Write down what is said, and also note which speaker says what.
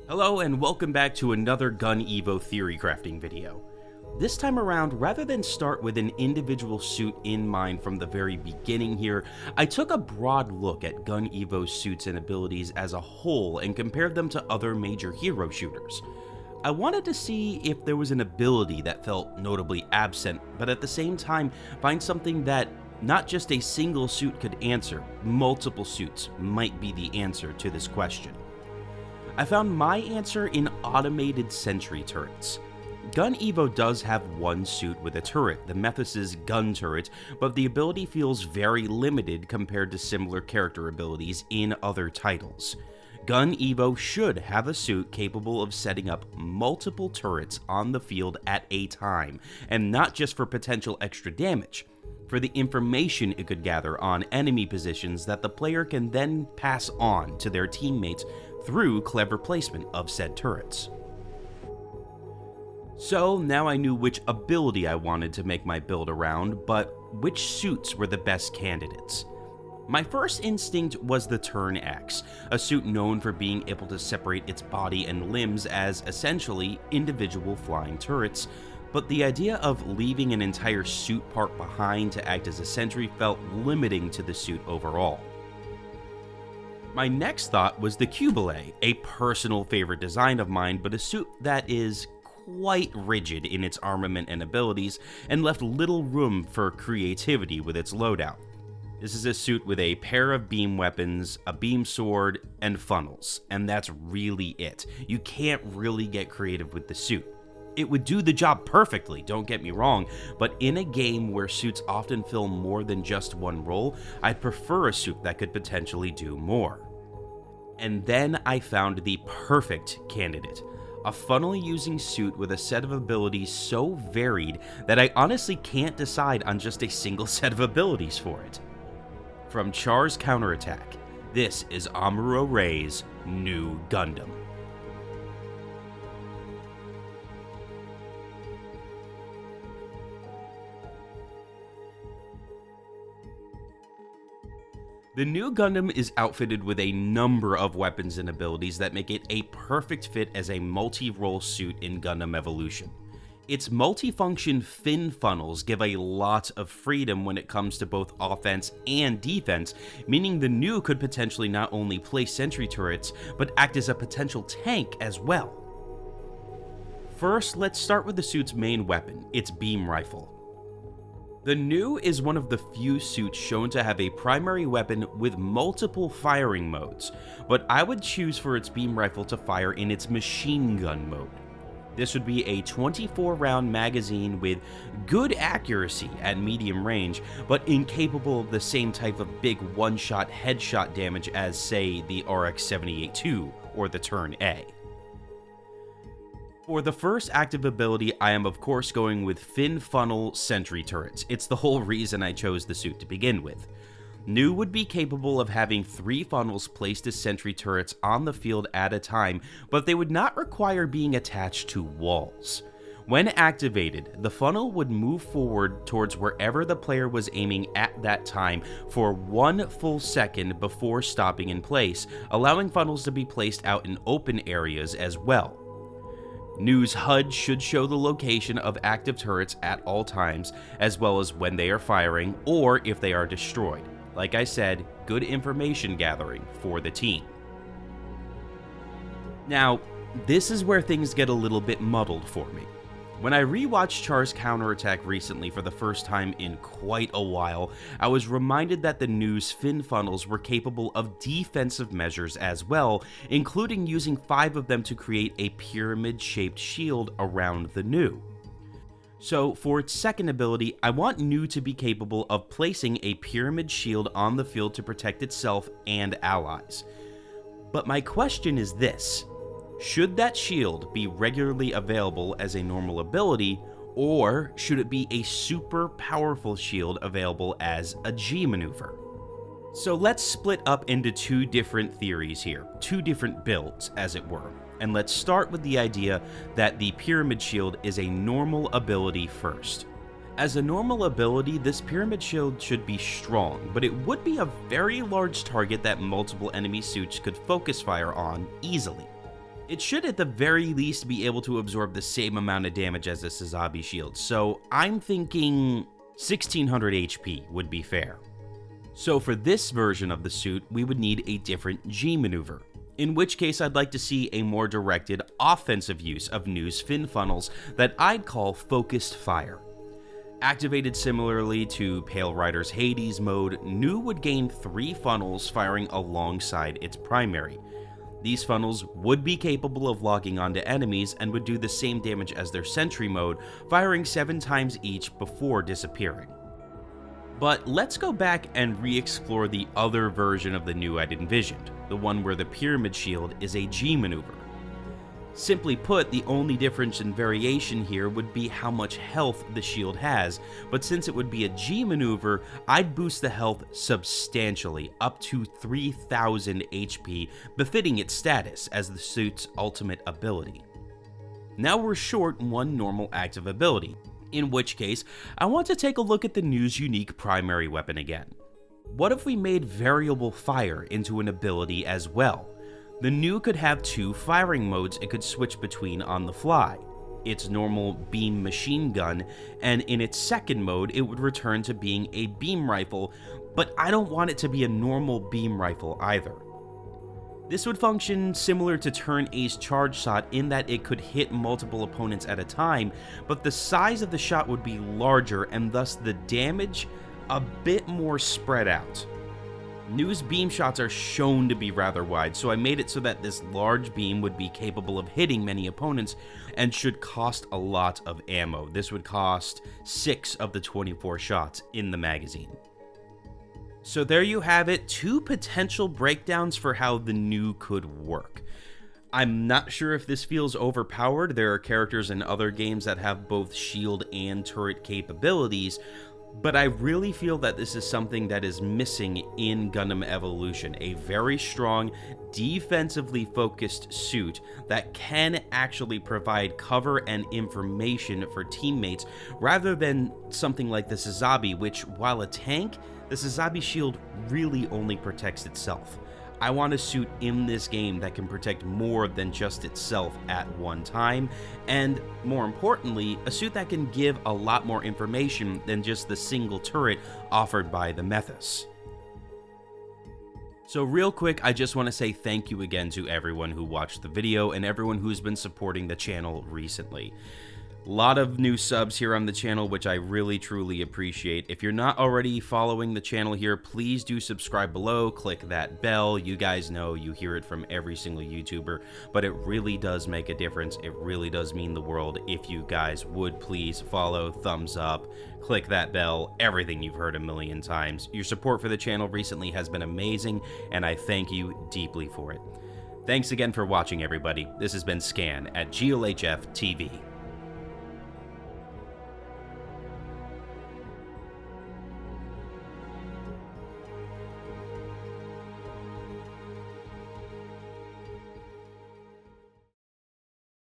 Speaker 1: Hello and welcome back to another Gun Evo theory crafting video. This time around, rather than start with an individual suit in mind from the very beginning here, I took a broad look at Gun Evo's suits and abilities as a whole and compared them to other major hero shooters. I wanted to see if there was an ability that felt notably absent, but at the same time find something that not just a single suit could answer. Multiple suits might be the answer to this question. I found my answer in automated sentry turrets. Gun Evo does have one suit with a turret, the Methus' gun turret, but the ability feels very limited compared to similar character abilities in other titles. Gun Evo should have a suit capable of setting up multiple turrets on the field at a time, and not just for potential extra damage, for the information it could gather on enemy positions that the player can then pass on to their teammates through clever placement of said turrets. So now I knew which ability I wanted to make my build around, but which suits were the best candidates. My first instinct was the Turn X, a suit known for being able to separate its body and limbs as essentially individual flying turrets, but the idea of leaving an entire suit part behind to act as a sentry felt limiting to the suit overall. My next thought was the Cubile, a personal favorite design of mine, but a suit that is quite rigid in its armament and abilities and left little room for creativity with its loadout. This is a suit with a pair of beam weapons, a beam sword, and funnels, and that's really it. You can't really get creative with the suit. It would do the job perfectly, don't get me wrong, but in a game where suits often fill more than just one role, I'd prefer a suit that could potentially do more. And then I found the perfect candidate, a funnel-using suit with a set of abilities so varied that I honestly can't decide on just a single set of abilities for it. From Char's Counterattack, this is Amuro Rei's Nu Gundam. The Nu Gundam is outfitted with a number of weapons and abilities that make it a perfect fit as a multi-role suit in Gundam Evolution. Its multifunction fin funnels give a lot of freedom when it comes to both offense and defense, meaning the Nu could potentially not only place sentry turrets, but act as a potential tank as well. First, let's start with the suit's main weapon, its beam rifle. The Nu is one of the few suits shown to have a primary weapon with multiple firing modes, but I would choose for its beam rifle to fire in its machine gun mode. This would be a 24-round magazine with good accuracy at medium range, but incapable of the same type of big one-shot headshot damage as, say, the RX-78-2 or the Turn A. For the first active ability, I am of course going with fin funnel sentry turrets. It's the whole reason I chose the suit to begin with. Nu would be capable of having 3 funnels placed as sentry turrets on the field at a time, but they would not require being attached to walls. When activated, the funnel would move forward towards wherever the player was aiming at that time for 1 full second before stopping in place, allowing funnels to be placed out in open areas as well. Nu's HUD should show the location of active turrets at all times, as well as when they are firing or if they are destroyed. Like I said, good information gathering for the team. Now, this is where things get a little bit muddled for me. When I rewatched Char's Counterattack recently for the first time in quite a while, I was reminded that the Nu's fin funnels were capable of defensive measures as well, including using 5 of them to create a pyramid-shaped shield around the Nu. So for its second ability, I want Nu to be capable of placing a pyramid shield on the field to protect itself and allies. But my question is this: should that shield be regularly available as a normal ability, or should it be a super powerful shield available as a G maneuver? So let's split up into 2 different theories here, 2 different builds as it were, and let's start with the idea that the pyramid shield is a normal ability first. As a normal ability, this pyramid shield should be strong, but it would be a very large target that multiple enemy suits could focus fire on easily. It should at the very least be able to absorb the same amount of damage as the Sazabi shield, so I'm thinking 1600 HP would be fair. So for this version of the suit, we would need a different G maneuver, in which case I'd like to see a more directed offensive use of Nu's fin funnels that I'd call focused fire. Activated similarly to Pale Rider's Hades mode, Nu would gain 3 funnels firing alongside its primary. These funnels would be capable of locking onto enemies and would do the same damage as their sentry mode, firing 7 times each before disappearing. But let's go back and re-explore the other version of the Nu I'd envisioned, the one where the pyramid shield is a G maneuver. Simply put, the only difference and variation here would be how much health the shield has, but since it would be a G maneuver, I'd boost the health substantially, up to 3000 HP, befitting its status as the suit's ultimate ability. Now we're short 1 normal active ability, in which case, I want to take a look at the Nu's unique primary weapon again. What if we made variable fire into an ability as well? The Nu could have 2 firing modes it could switch between on the fly. Its normal beam machine gun, and in its second mode it would return to being a beam rifle, but I don't want it to be a normal beam rifle either. This would function similar to Turn A's charge shot in that it could hit multiple opponents at a time, but the size of the shot would be larger and thus the damage a bit more spread out. Nu's beam shots are shown to be rather wide, so I made it so that this large beam would be capable of hitting many opponents and should cost a lot of ammo. This would cost 6 of the 24 shots in the magazine. So there you have it, 2 potential breakdowns for how the Nu could work. I'm not sure if this feels overpowered. There are characters in other games that have both shield and turret capabilities, but I really feel that this is something that is missing in Gundam Evolution, a very strong, defensively focused suit that can actually provide cover and information for teammates, rather than something like the Sazabi, which, while a tank, the Sazabi shield really only protects itself. I want a suit in this game that can protect more than just itself at one time, and more importantly, a suit that can give a lot more information than just the single turret offered by the Methus. So real quick, I just want to say thank you again to everyone who watched the video and everyone who's been supporting the channel recently. A lot of new subs here on the channel, which I really truly appreciate. If you're not already following the channel here, please do subscribe below, click that bell. You guys know, you hear it from every single YouTuber, but it really does make a difference. It really does mean the world if you guys would please follow, thumbs up, click that bell, everything you've heard a million times. Your support for the channel recently has been amazing, and I thank you deeply for it. Thanks again for watching, everybody. This has been Scan at GLHF TV.